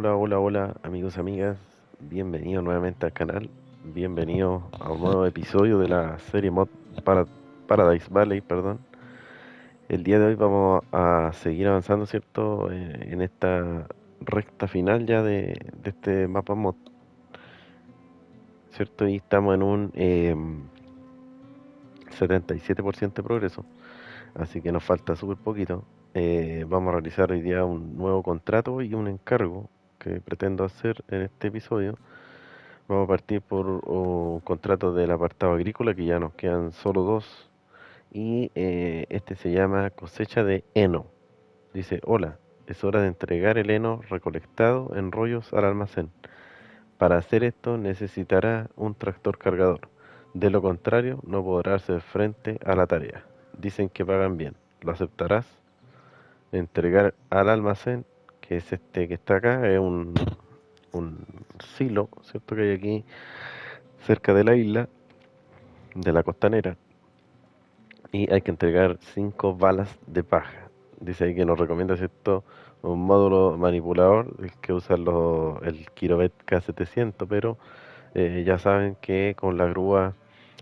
Hola, hola, hola, amigos, amigas. Bienvenidos nuevamente al canal. Bienvenidos a un nuevo episodio de la serie para Paradise Valley, perdón. El día de hoy vamos a seguir avanzando, ¿cierto? En esta recta final ya de este mapa mod, ¿cierto? Y estamos en un 77% de progreso, así que nos falta súper poquito. Vamos a realizar hoy día un nuevo contrato y un encargo que pretendo hacer en este episodio. Vamos a partir por un contrato del apartado agrícola, que ya nos quedan solo dos. Y este se llama cosecha de heno. Dice: hola, es hora de entregar el heno recolectado en rollos al almacén. Para hacer esto necesitará un tractor cargador. De lo contrario, no podrá hacer frente a la tarea. Dicen que pagan bien. ¿Lo aceptarás? Entregar al almacén, que es este que está acá, es un silo, ¿cierto? Que hay aquí cerca de la isla, de la costanera, y hay que entregar 5 balas de paja. Dice ahí que nos recomienda, ¿cierto?, un módulo manipulador, el que usa el Kirovet K700, pero ya saben que con la grúa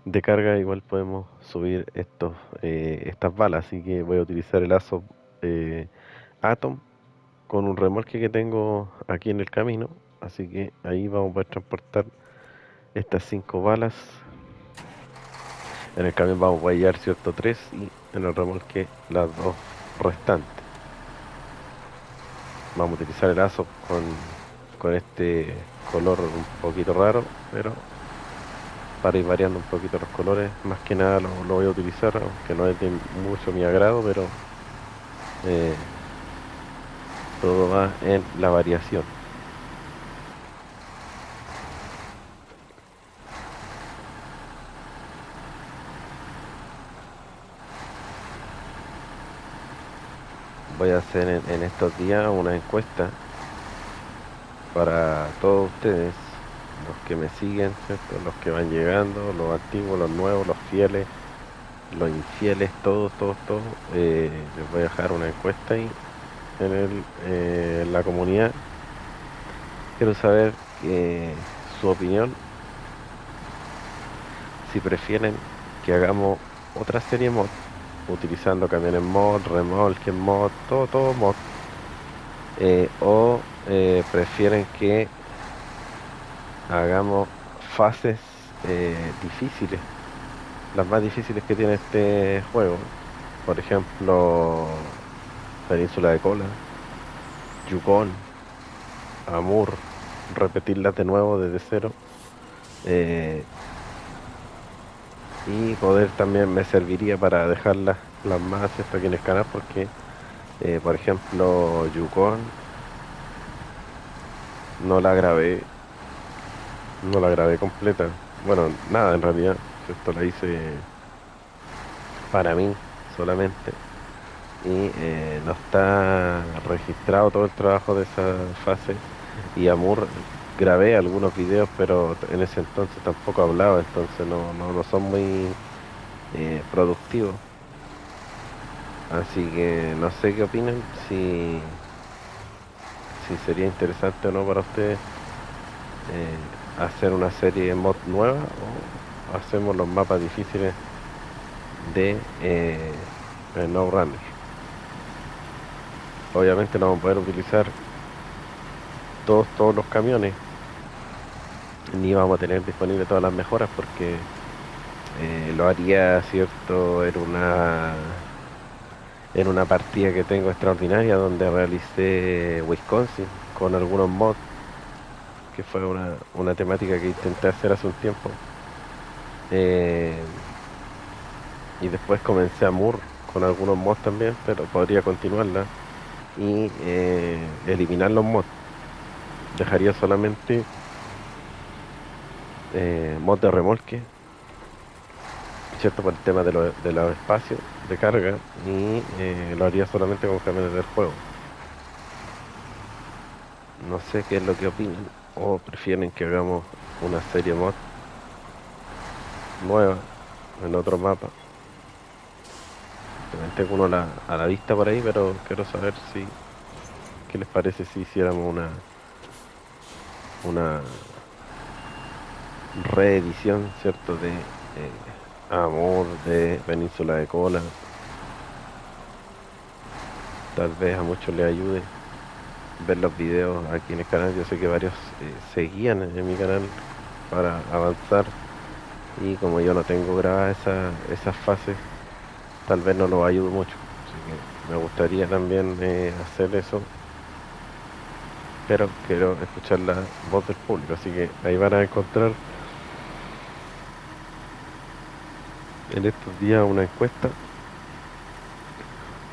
de carga igual podemos subir estas balas, así que voy a utilizar el ASO Atom con un remolque que tengo aquí en el camino, así que ahí vamos a poder transportar estas 5 balas. En el camión vamos a llevar, cierto, 3, y en el remolque las 2 restantes. Vamos a utilizar el ASO con este color un poquito raro, pero para ir variando un poquito los colores, más que nada lo voy a utilizar, aunque no es de mucho mi agrado, pero eh, todo va en la variación. Voy a hacer en estos días una encuesta para todos ustedes, los que me siguen, ¿cierto?, los que van llegando, los antiguos, los nuevos, los fieles, los infieles, todos, todos, todos. Les voy a dejar una encuesta ahí en la comunidad. Quiero saber su opinión, si prefieren que hagamos otra serie mod, utilizando camiones mod, remolques mod, todo, todo mod, o prefieren que hagamos fases difíciles, las más difíciles que tiene este juego. Por ejemplo, Península de Kola, Yukon, Amur, repetirlas de nuevo desde cero. eh, y poder también me serviría para dejarlas las más aquí en el canal, porque por ejemplo Yukon no la grabé, no la grabé completa. Bueno, nada en realidad. Esto la hice para mí solamente, y no está registrado todo el trabajo de esa fase. Y Amur grabé algunos videos, pero en ese entonces tampoco hablaba, entonces no son muy productivos. Así que no sé qué opinan, si sería interesante o no para ustedes hacer una serie mod nueva, o hacemos los mapas difíciles de No Runner. Obviamente no vamos a poder utilizar todos los camiones, ni vamos a tener disponible todas las mejoras, porque lo haría, cierto, en una partida que tengo extraordinaria, donde realicé Wisconsin con algunos mods, que fue una temática que intenté hacer hace un tiempo. Eh, y después comencé a Moore con algunos mods también, pero podría continuarla y eliminar los mods. Dejaría solamente mods de remolque, ¿cierto? Por el tema de los espacios de carga, y lo haría solamente con camiones del juego. No sé qué es lo que opinan, o prefieren que hagamos una serie mod nueva en otro mapa. También tengo uno a la vista por ahí, pero quiero saber qué les parece si hiciéramos una reedición, ¿cierto? De Amor, de Península de Cola. Tal vez a muchos les ayude ver los videos aquí en el canal. Yo sé que varios seguían en mi canal para avanzar, y como yo no tengo grabada esas fases, tal vez no los ayudo mucho. Así que me gustaría también hacer eso, pero quiero escuchar la voz del público. Así que ahí van a encontrar en estos días una encuesta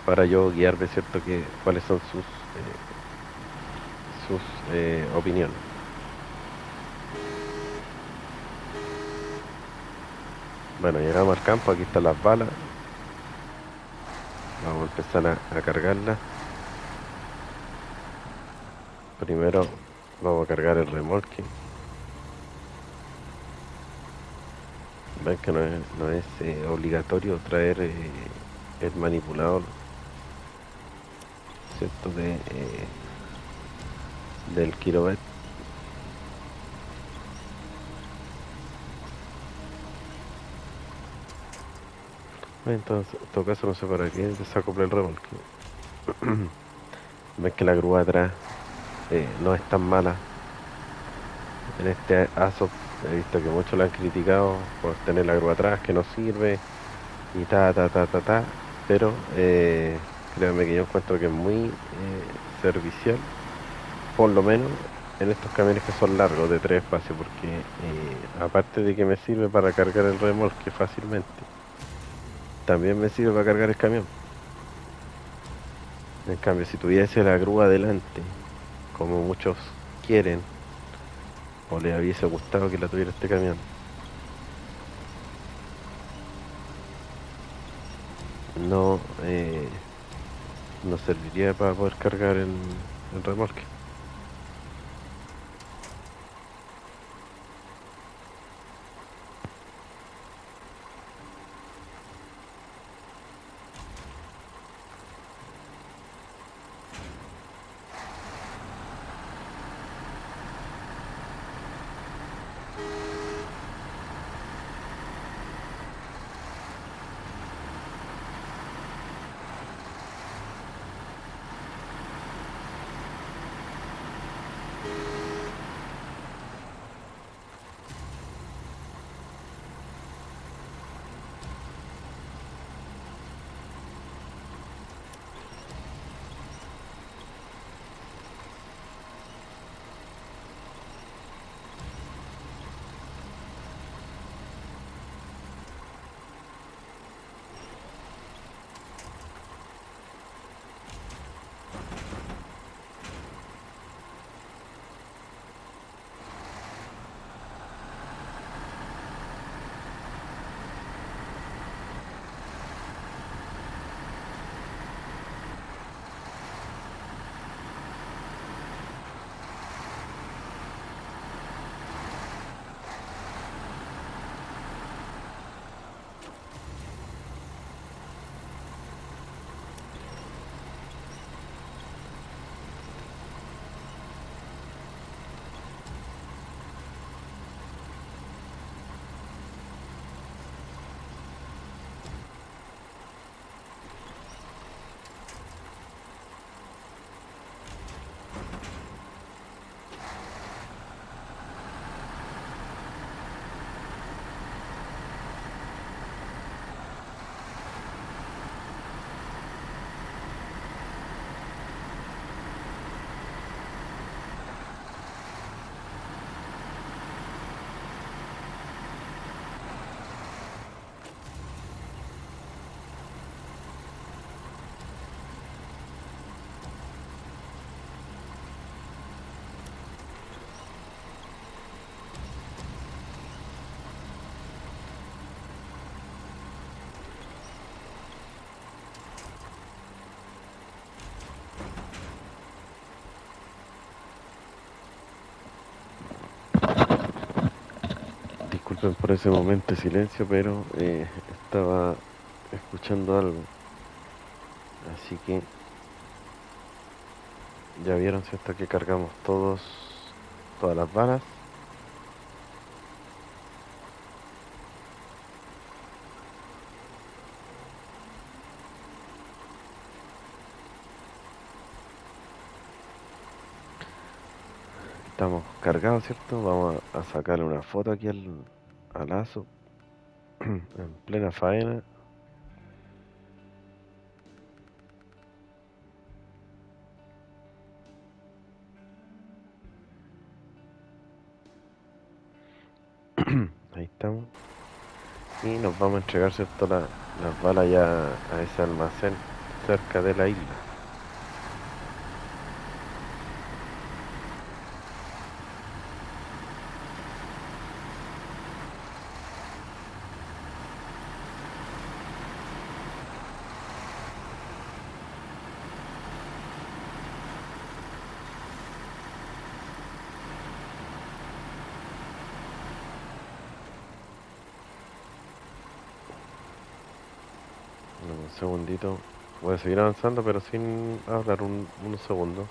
para yo guiarme, ¿cierto? Que cuáles son sus opiniones. Bueno, llegamos al campo, aquí están las balas. Vamos a empezar a cargarlas. Primero vamos a cargar el remolque. Ven que no es obligatorio traer el manipulador, ¿cierto? Del kilobyte. Entonces, en todo caso, no sé para qué desacoplar el remolque. Ven que la grúa atrás no es tan mala. En este ASO he visto que muchos la han criticado por tener la grúa atrás, que no sirve y ta. Pero créanme que yo encuentro que es muy servicial, por lo menos en estos camiones que son largos, de 3 espacios, porque aparte de que me sirve para cargar el remolque fácilmente, también me sirve para cargar el camión. En cambio, si tuviese la grúa adelante, como muchos quieren, o les hubiese gustado que la tuviera este camión, no, no serviría para poder cargar el remolque. Disculpen por ese momento de silencio, pero estaba escuchando algo. Así que ya vieron, ¿cierto? Que cargamos todos todas las balas. Estamos cargados, ¿cierto? Vamos a sacarle una foto aquí al Lazo en plena faena. Ahí estamos. Y nos vamos a entregar, ¿cierto? Las balas ya a ese almacén cerca de la isla. Un segundito. Voy a seguir avanzando, pero sin hablar unos segundos.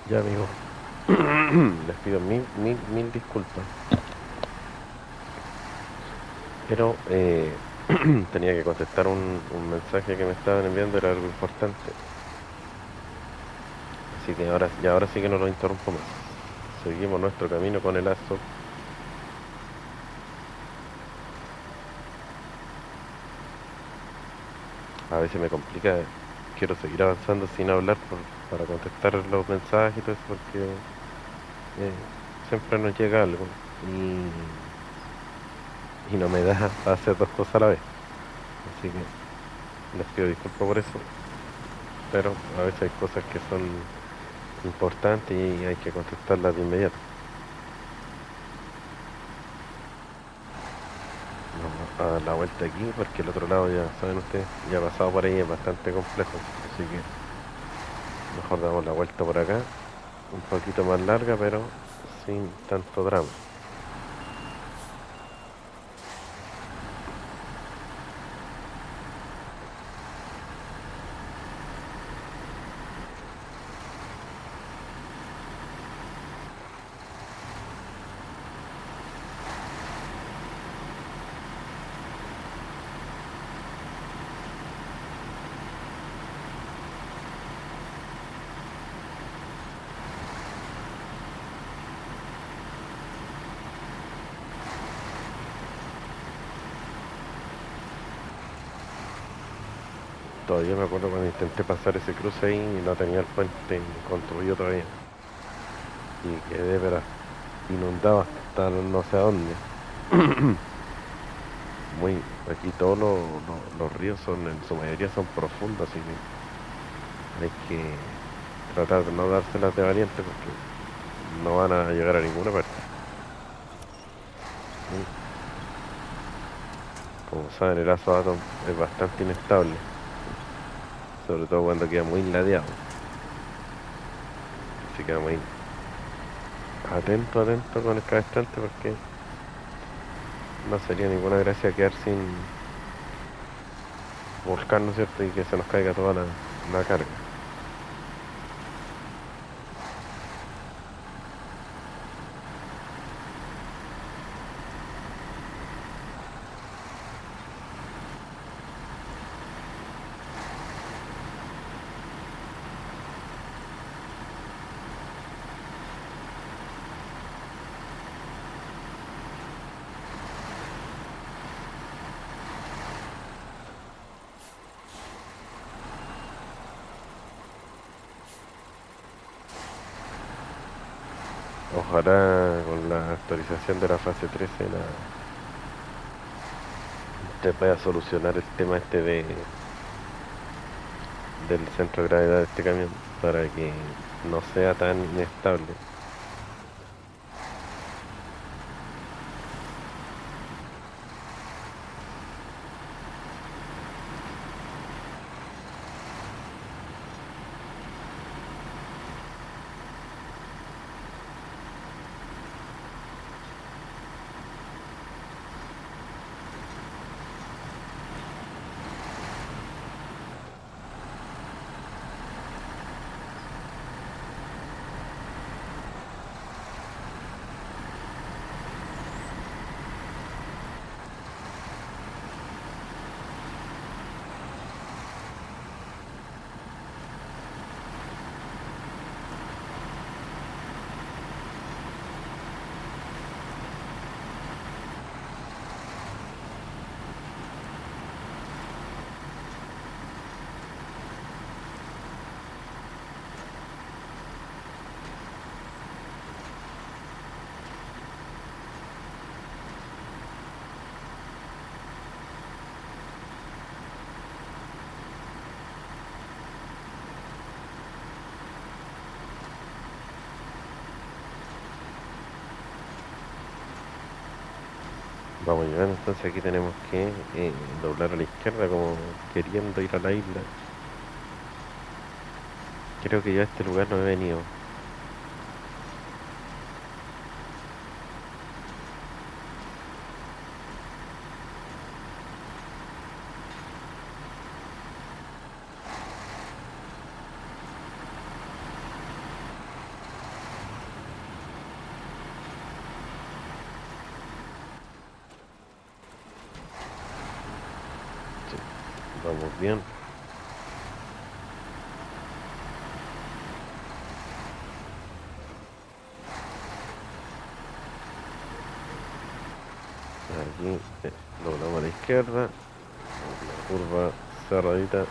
Ya, amigo. Les pido mil disculpas. Pero Tenía que contestar un mensaje que me estaban enviando, era algo importante. Así que ahora sí que no lo interrumpo más. Seguimos nuestro camino con el ASO. A veces me complica, quiero seguir avanzando sin hablar para contestar los mensajes y todo eso, porque siempre nos llega algo y no me da para hacer dos cosas a la vez. Así que les pido disculpas por eso, pero a veces hay cosas que son importantes y hay que contestarlas de inmediato. Vamos a dar la vuelta aquí porque el otro lado, ya saben ustedes, ya pasado por ahí, es bastante complejo. Así que mejor damos la vuelta por acá, un poquito más larga, pero sin tanto drama. Todavía me acuerdo cuando intenté pasar ese cruce ahí y no tenía el puente construido todavía. Y quedé, pero inundado hasta no sé a dónde. Muy, aquí todos los ríos son, en su mayoría son profundos, así que hay que tratar de no dárselas de valiente porque no van a llegar a ninguna parte. Como saben, el Aso Atom es bastante inestable, sobre todo cuando queda muy ladeado. Así que muy atento con el cabestrante porque no sería ninguna gracia quedar sin volcar, ¿no es cierto? Y que se nos caiga toda la carga. Ojalá con la actualización de la fase 13 te pueda solucionar el tema este del centro de gravedad de este camión para que no sea tan inestable. Vamos llegando, entonces aquí tenemos que doblar a la izquierda como queriendo ir a la isla. Creo que yo a este lugar no he venido. Vamos bien. Aquí doblamos a la izquierda. La curva cerradita.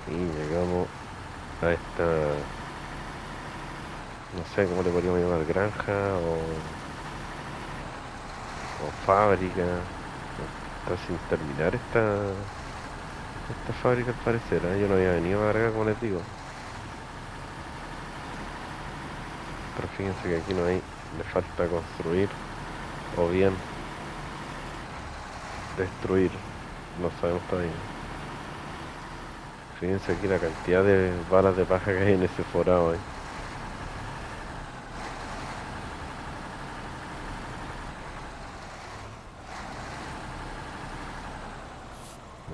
Y llegamos a esta, no sé cómo le podríamos llamar, granja o fábrica. Está sin terminar esta fábrica al parecer, ¿eh? Yo no había venido para acá, como les digo. Pero fíjense que aquí no hay, le falta construir o bien destruir, no sabemos todavía. Fíjense aquí la cantidad de balas de paja que hay en ese forado, ¿eh?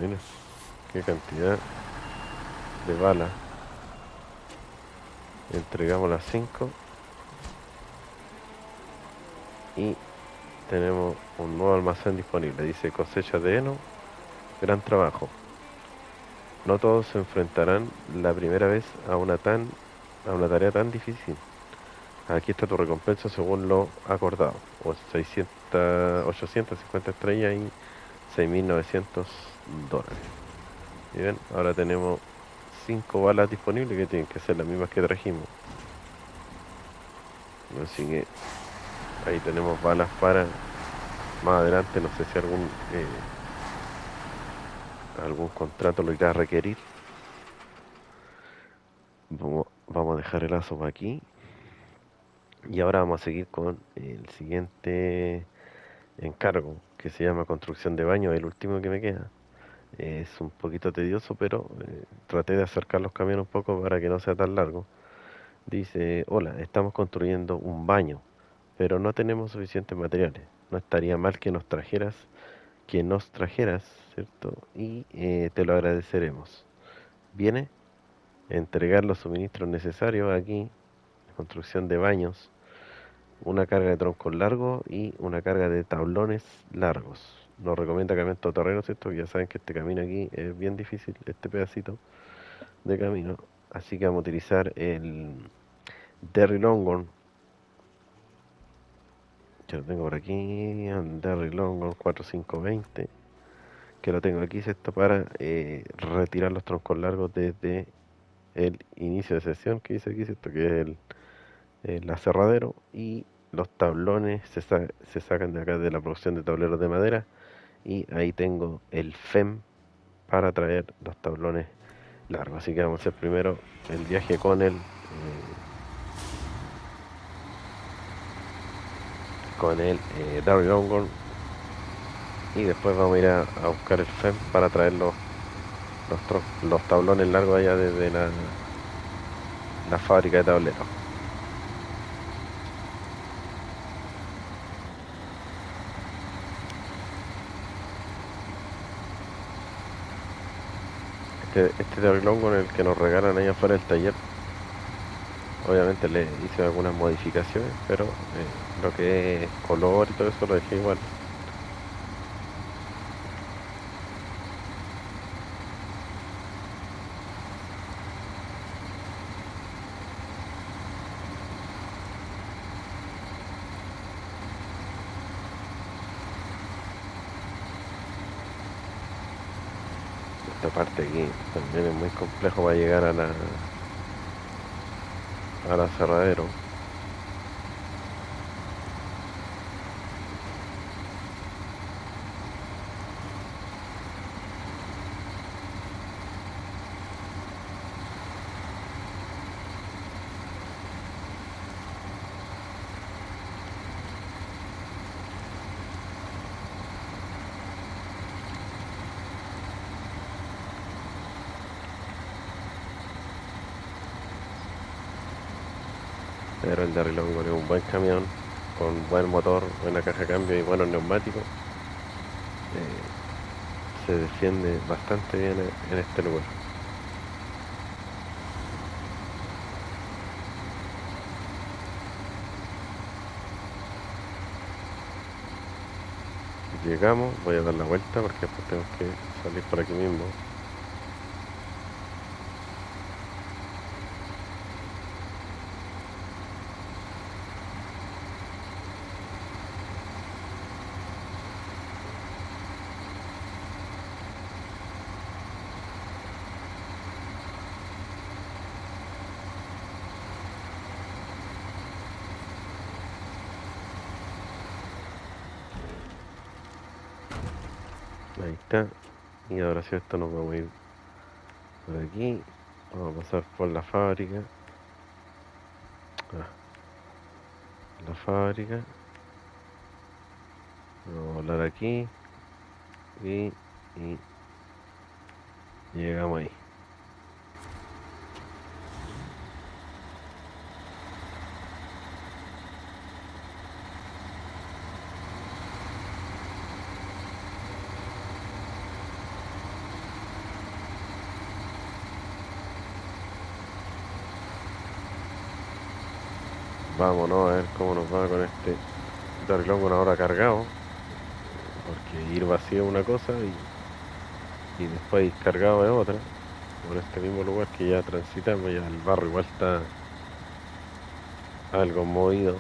Miren, qué cantidad de balas. Entregamos las 5 y tenemos un nuevo almacén disponible. Dice cosecha de heno, gran trabajo. No todos se enfrentarán la primera vez a una tarea tan difícil. Aquí está tu recompensa según lo acordado. O 850 estrellas y 6.900 dólares. Bien, ahora tenemos 5 balas disponibles que tienen que ser las mismas que trajimos. Así que ahí tenemos balas para más adelante. No sé si algún contrato lo irá a requerir. Vamos a dejar el aso aquí. Y ahora vamos a seguir con el siguiente encargo, que se llama construcción de baños, el último que me queda. Es un poquito tedioso, pero traté de acercar los camiones un poco para que no sea tan largo. Dice, hola, estamos construyendo un baño, pero no tenemos suficientes materiales. No estaría mal que nos trajeras, ¿cierto? Y te lo agradeceremos. Viene a entregar los suministros necesarios aquí, construcción de baños, una carga de troncos largos y una carga de tablones largos. Nos recomienda caminar todo terreno, ¿cierto? Ya saben que este camino aquí es bien difícil, este pedacito de camino. Así que vamos a utilizar el Derry Longhorn, que lo tengo por aquí, el Derry Longhorn 4520, que lo tengo aquí, ¿cierto? Para retirar los troncos largos desde el inicio de sesión, que dice aquí, ¿cierto? Que es el aserradero, y los tablones se sacan de acá de la producción de tableros de madera, y ahí tengo el FEM para traer los tablones largos. Así que vamos a hacer primero el viaje con el Darry Longhorn, y después vamos a ir a buscar el FEM para traer los tablones largos allá desde la fábrica de tableros. Este Darry Longhorn es el que nos regalan ahí afuera del taller. Obviamente le hice algunas modificaciones, pero lo que es color y todo eso lo dejé igual. Esta parte aquí también es muy complejo para llegar al aserradero. Pero el de Longhorn es un buen camión, con buen motor, buena caja de cambio y buenos neumáticos. se defiende bastante bien en este lugar. Llegamos, voy a dar la vuelta porque después tengo que salir por aquí mismo. Ahí está. Y ahora sí, esto nos vamos a ir por aquí. Vamos a pasar por la fábrica. Ah, la fábrica. Vamos a volar aquí. Y llegamos ahí. Vámonos a ver cómo nos va con este Darklon con ahora cargado. Porque ir vacío es una cosa y después ir cargado es otra. Por este mismo lugar que ya transitamos, ya el barro igual está algo movido.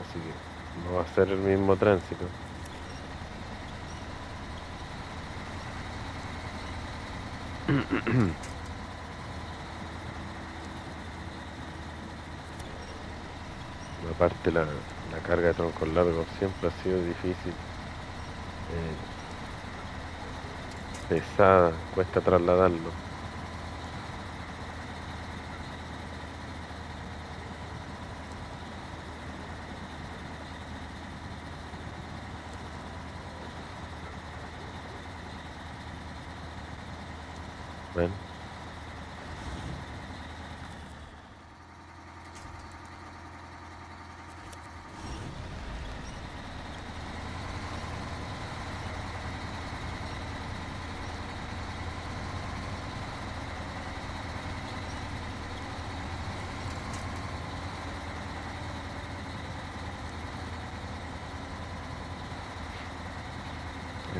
Así que no va a ser el mismo tránsito. Aparte la carga de troncos largos siempre ha sido difícil, pesada, cuesta trasladarlo. Bueno,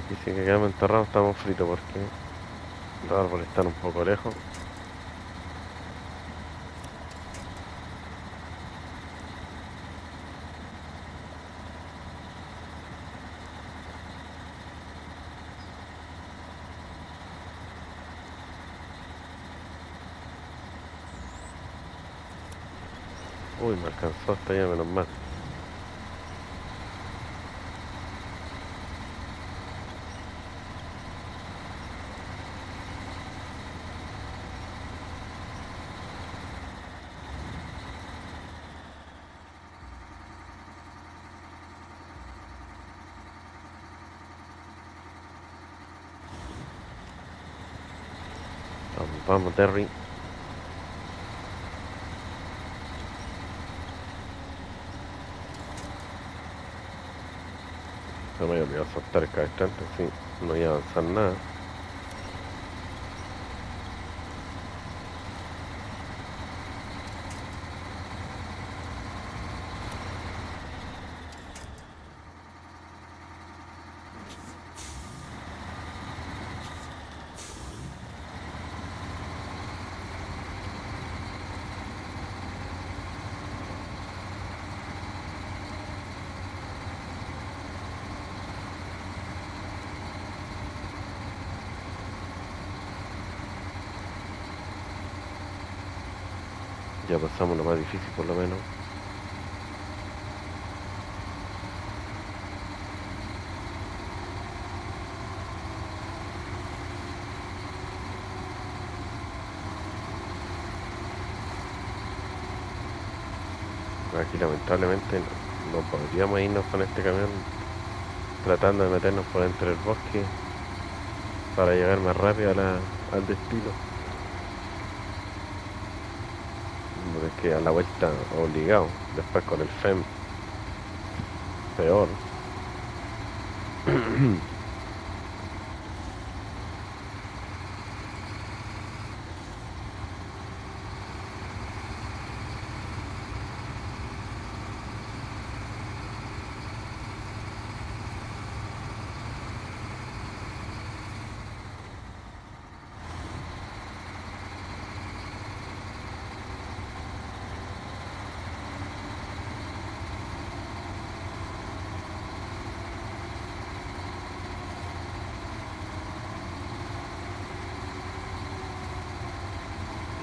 aquí sí que quedamos enterrados, estamos fritos porque los árboles están un poco lejos. Uy, me alcanzó hasta allá, menos mal. Vamos, vamos, Terry. No me había olvidado soltar el cabestrante, sí, no iba a avanzar nada. Ya pasamos lo más difícil por lo menos. Aquí lamentablemente no podríamos irnos con este camión tratando de meternos por entre el bosque para llegar más rápido al destino. Es que a la vuelta obligado, después con el FEM peor.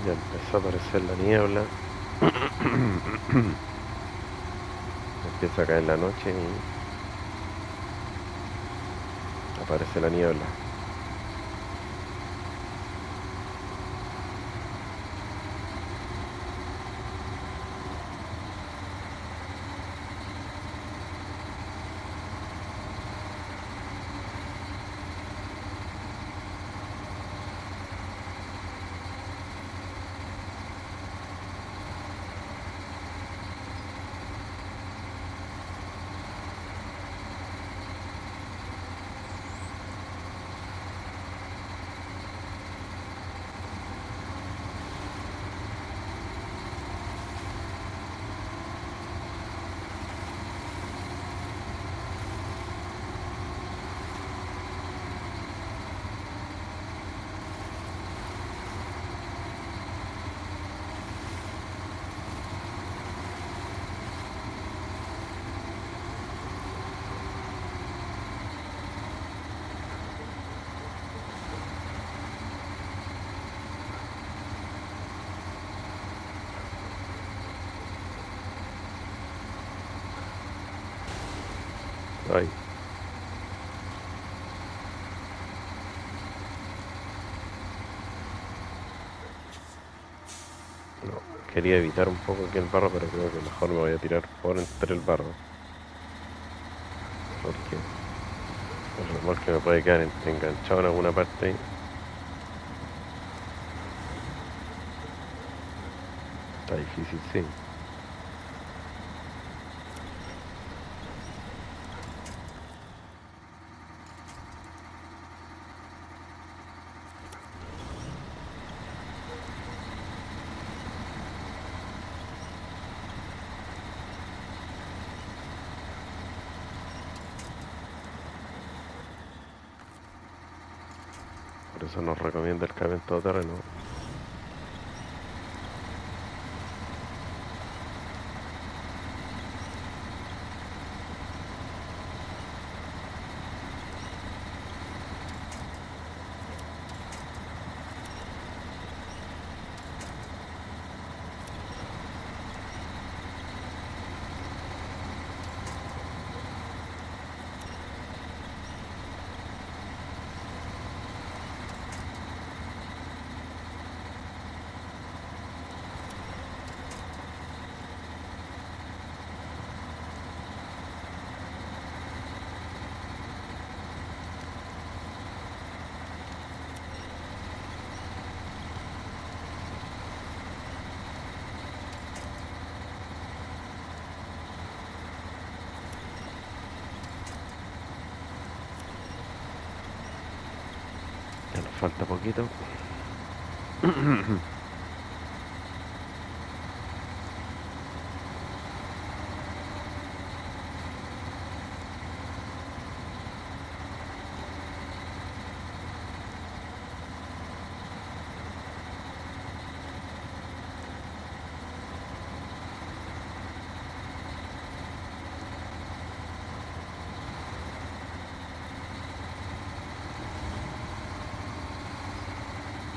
Ya empezó a aparecer la niebla. Empieza a caer la noche y aparece la niebla. Ay, no. Quería evitar un poco aquí el barro, pero creo que mejor me voy a tirar por entre el barro. Porque el remolque me puede quedar enganchado en alguna parte y está difícil, sí. Por eso nos recomienda el cable en todo terreno. Ya nos falta poquito.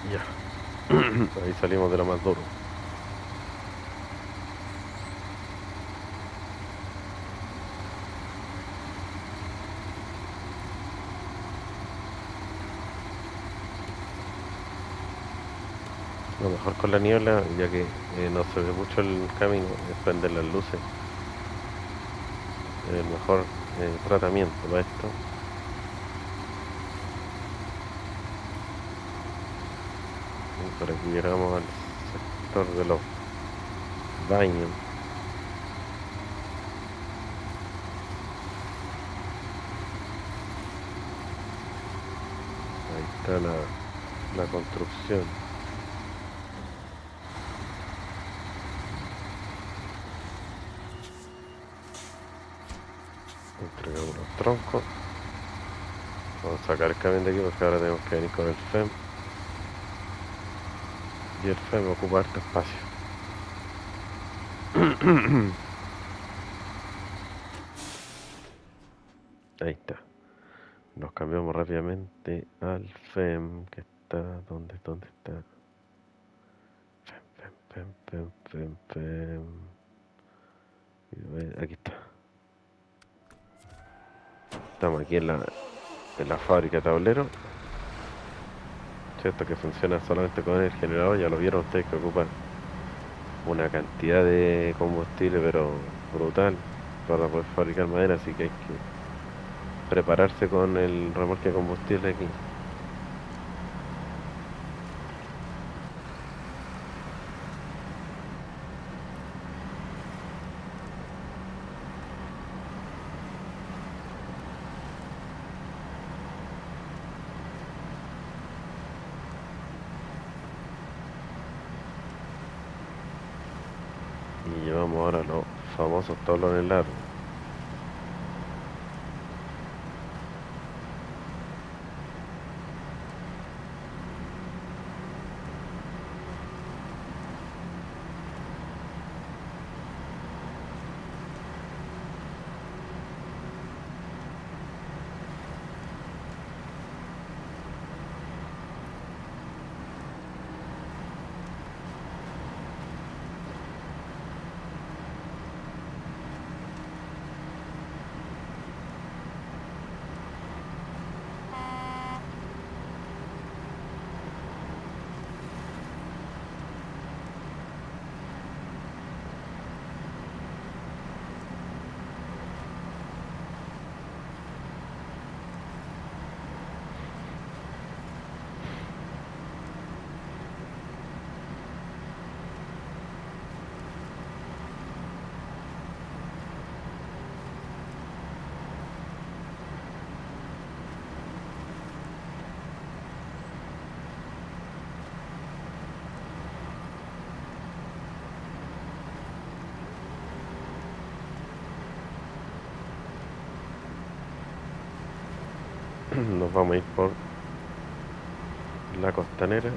Ya. Ahí salimos de lo más duro. Lo mejor con la niebla, ya que no se ve mucho el camino, es prender las luces. Es el mejor tratamiento para esto. Y por aquí llegamos al sector de los baños. Ahí está la construcción. Entregamos los troncos. Vamos a sacar el camión de aquí porque ahora tenemos que venir con el FEM. Y el FEM ocupa harto espacio. Ahí está. Nos cambiamos rápidamente al FEM que está. ¿Dónde está? Pem, pem, pem, pem. Aquí está. Estamos aquí en la fábrica de tablero. ¿Cierto? Que funciona solamente con el generador. Ya lo vieron ustedes que ocupan una cantidad de combustible, pero brutal, para poder fabricar madera. Así que hay que prepararse con el remolque de combustible aquí. Y llevamos ahora los famosos tablones largos. Nos vamos a ir por la costanera.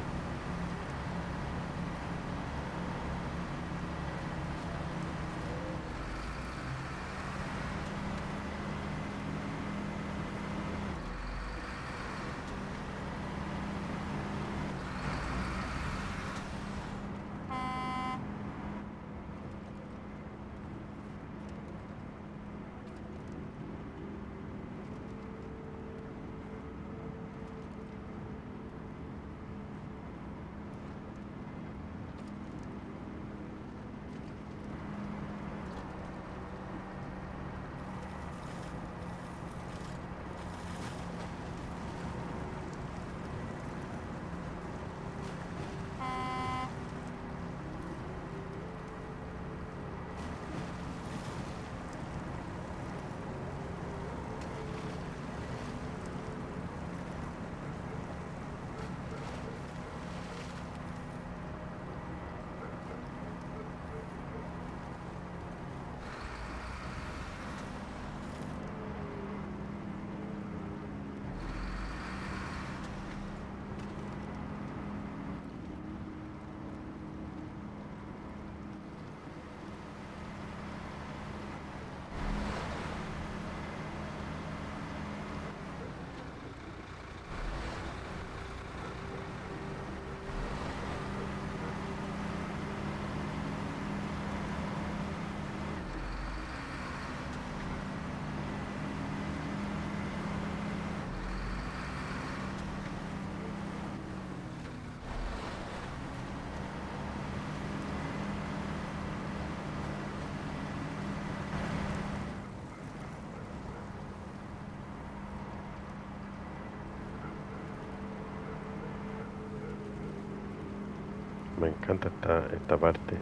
Me encanta esta parte.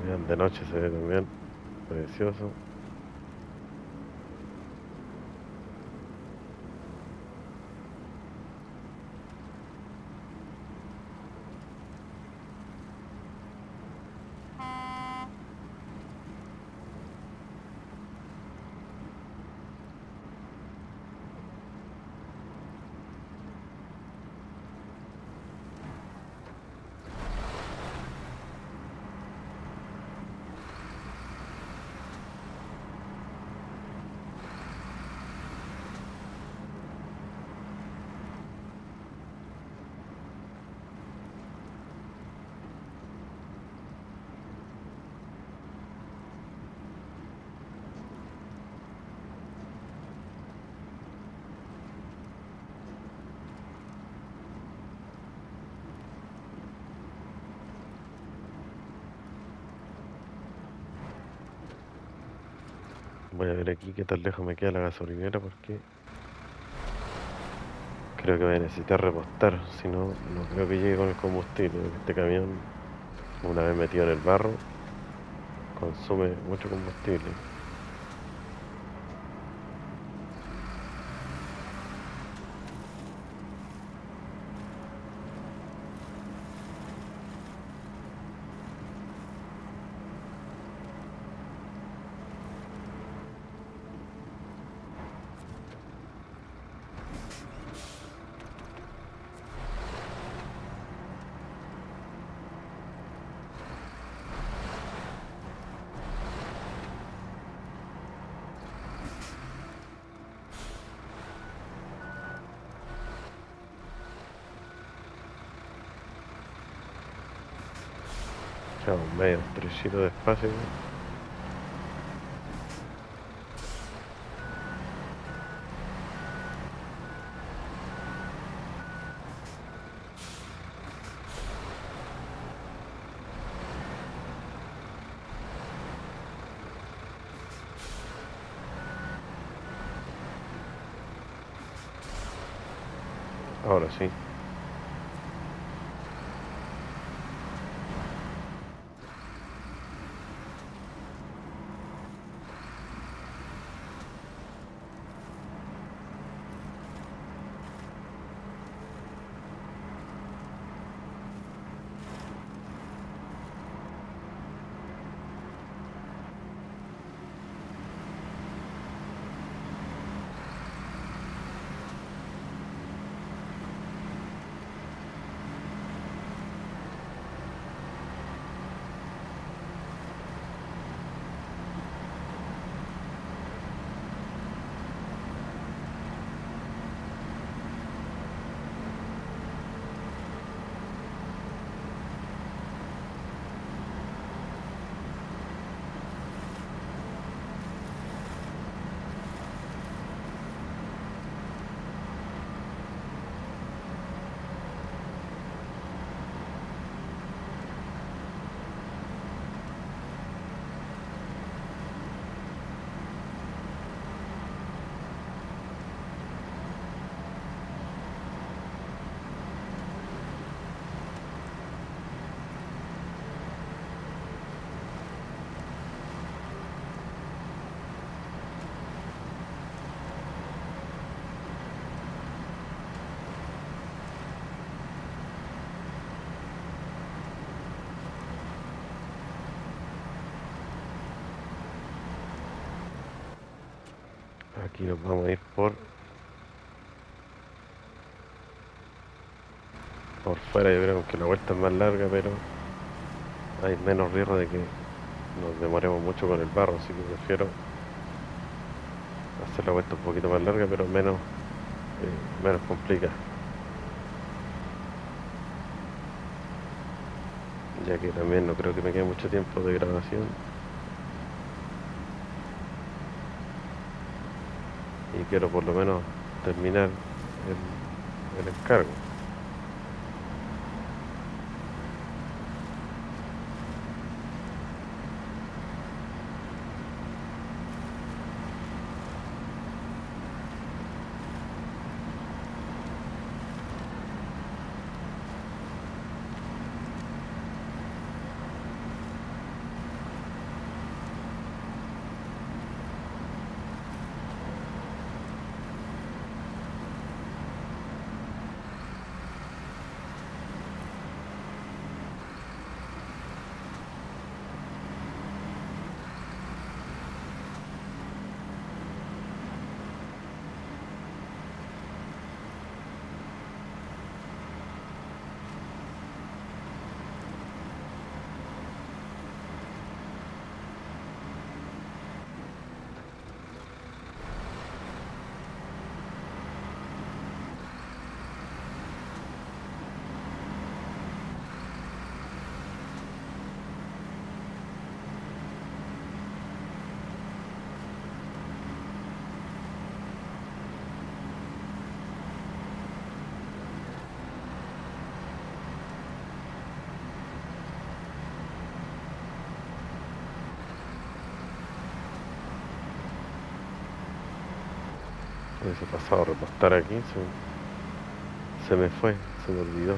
Vean, de noche se ve también precioso. Voy a ver aquí qué tan lejos me queda la gasolinera porque creo que voy a necesitar repostar, si no, no creo que llegue con el combustible, porque este camión, una vez metido en el barro, consume mucho combustible. Ya, un medio trechito de espacio. Ahora sí. Aquí nos vamos a ir por fuera. Yo creo que la vuelta es más larga, pero hay menos riesgo de que nos demoremos mucho con el barro, así que prefiero hacer la vuelta un poquito más larga, pero menos complicada, ya que también no creo que me quede mucho tiempo de grabación y quiero por lo menos terminar el encargo. Hubiese pasado a repostar aquí, se me fue, se me olvidó.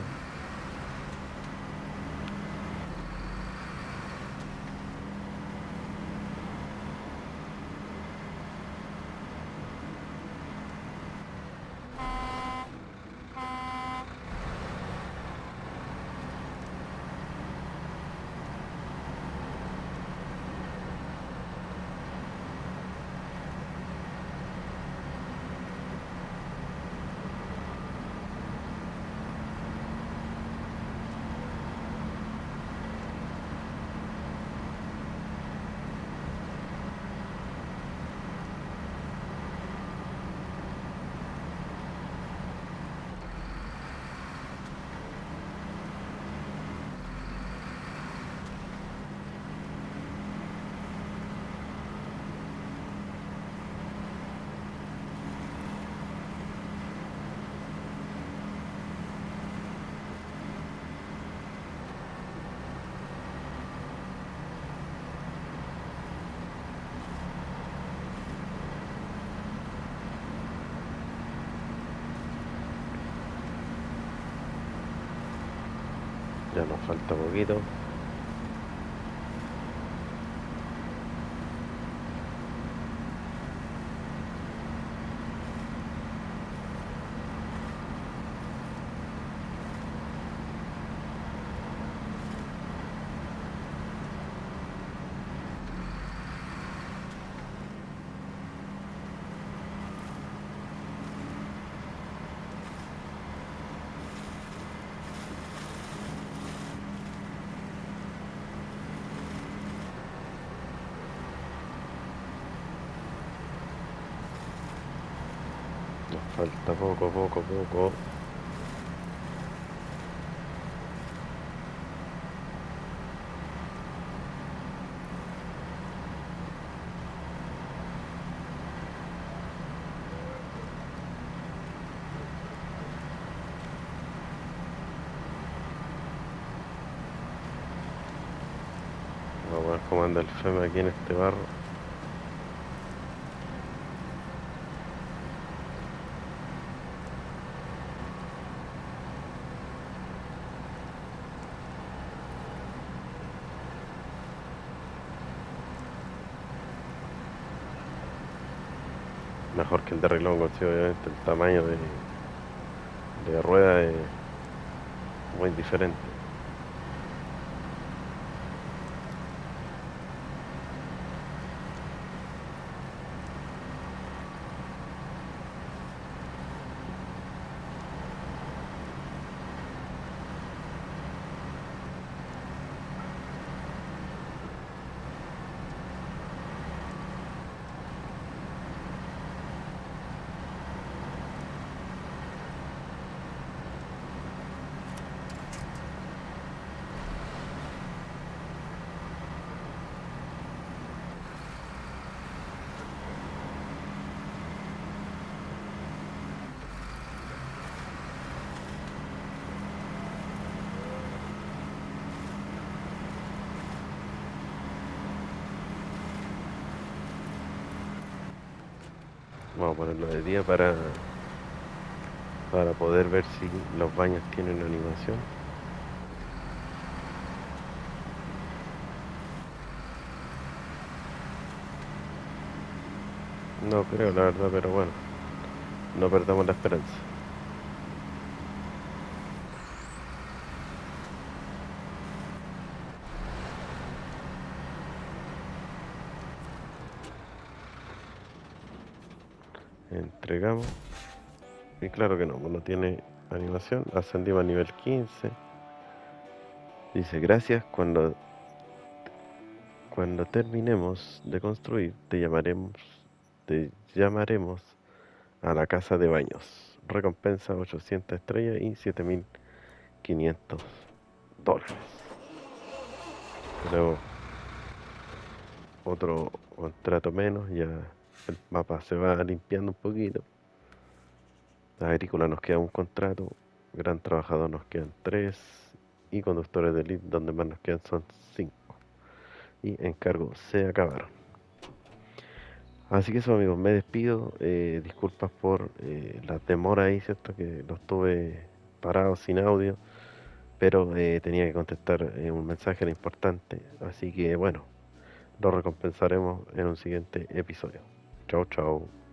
Ya nos falta poquito. Nos falta poco, poco, poco. Vamos a ver cómo anda el FEM aquí en este barro. Mejor que el de Relongo, sí, obviamente el tamaño de rueda es muy diferente. Vamos a ponerlo de día para poder ver si los baños tienen animación. No creo, la verdad, pero bueno, no perdamos la esperanza. Entregamos. Y claro que no, pues no tiene animación. Ascendimos a nivel 15. Dice, gracias, cuando terminemos de construir, te llamaremos a la casa de baños. Recompensa 800 estrellas y 7500 dólares. Luego otro contrato menos, ya el mapa se va limpiando un poquito. Agrícola nos queda un contrato, gran trabajador nos quedan 3 y conductores de elite donde más nos quedan son 5. Y encargos se acabaron. Así que eso, amigos, me despido. Disculpas por las demoras ahí, ¿cierto? Que los tuve parados sin audio, pero tenía que contestar un mensaje era importante. Así que bueno, lo recompensaremos en un siguiente episodio. Chao, chao.